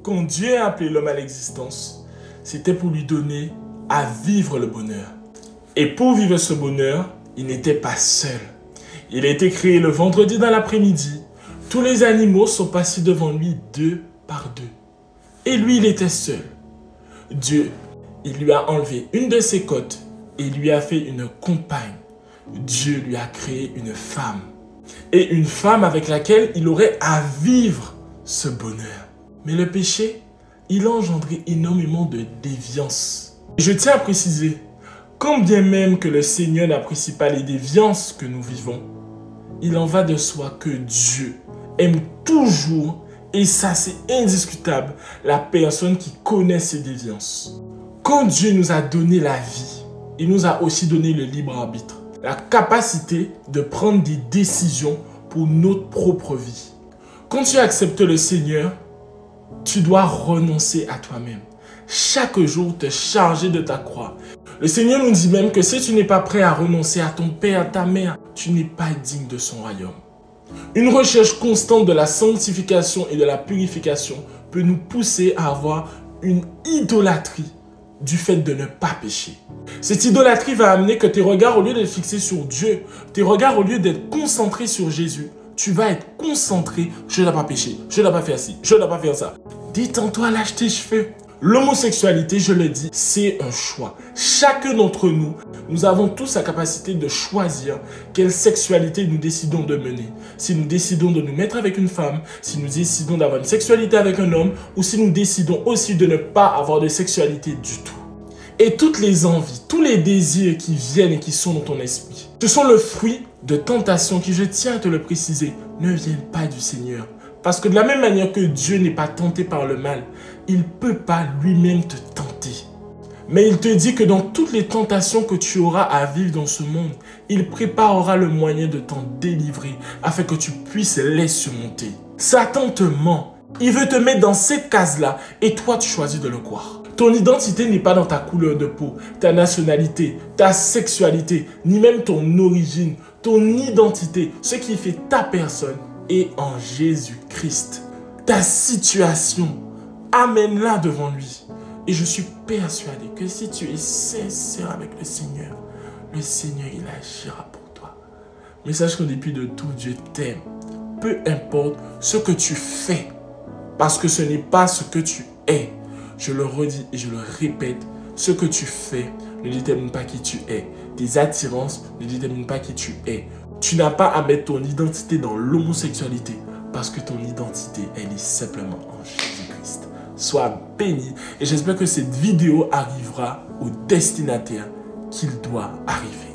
Quand Dieu a appelé l'homme à l'existence, c'était pour lui donner à vivre le bonheur. Et pour vivre ce bonheur, il n'était pas seul. Il a été créé le vendredi dans l'après-midi. Tous les animaux sont passés devant lui deux par deux. Et lui, il était seul. Dieu, il lui a enlevé une de ses côtes et lui a fait une compagne. Dieu lui a créé une femme. Et une femme avec laquelle il aurait à vivre ce bonheur. Mais le péché, il a engendré énormément de déviance. Je tiens à préciser, quand bien même que le Seigneur n'apprécie pas les déviances que nous vivons, il en va de soi que Dieu aime toujours, et ça c'est indiscutable, la personne qui connaît ses déviances. Quand Dieu nous a donné la vie, il nous a aussi donné le libre arbitre, la capacité de prendre des décisions pour notre propre vie. Quand tu acceptes le Seigneur, tu dois renoncer à toi-même. Chaque jour, te charger de ta croix. Le Seigneur nous dit même que si tu n'es pas prêt à renoncer à ton père, à ta mère, tu n'es pas digne de son royaume. Une recherche constante de la sanctification et de la purification peut nous pousser à avoir une idolâtrie du fait de ne pas pécher. Cette idolâtrie va amener que tes regards, au lieu d'être fixés sur Dieu, tes regards, au lieu d'être concentrés sur Jésus, tu vas être concentré, je n'ai pas péché, je n'ai pas fait ci, je n'ai pas fait ça. Détends-toi, lâche tes cheveux. L'homosexualité, je le dis, c'est un choix. Chacun d'entre nous, nous avons tous la capacité de choisir quelle sexualité nous décidons de mener. Si nous décidons de nous mettre avec une femme, si nous décidons d'avoir une sexualité avec un homme, ou si nous décidons aussi de ne pas avoir de sexualité du tout. Et toutes les envies, tous les désirs qui viennent et qui sont dans ton esprit, ce sont le fruit de tentations qui, je tiens à te le préciser, ne viennent pas du Seigneur. Parce que de la même manière que Dieu n'est pas tenté par le mal, il ne peut pas lui-même te tenter. Mais il te dit que dans toutes les tentations que tu auras à vivre dans ce monde, il préparera le moyen de t'en délivrer afin que tu puisses les surmonter. Satan te ment. Il veut te mettre dans cette case-là et toi tu choisis de le croire. Ton identité n'est pas dans ta couleur de peau, ta nationalité, ta sexualité, ni même ton origine. Ton identité, ce qui fait ta personne, est en Jésus-Christ. Ta situation, amène-la devant lui. Et je suis persuadé que si tu es sincère avec le Seigneur, il agira pour toi. Mais sache qu'en dépit de tout, Dieu t'aime. Peu importe ce que tu fais, parce que ce n'est pas ce que tu es. Je le redis et je le répète, ce que tu fais ne détermine pas qui tu es. Tes attirances ne déterminent pas qui tu es. Tu n'as pas à mettre ton identité dans l'homosexualité parce que ton identité, elle est simplement en Jésus-Christ. Sois béni et j'espère que cette vidéo arrivera au destinataire qu'il doit arriver.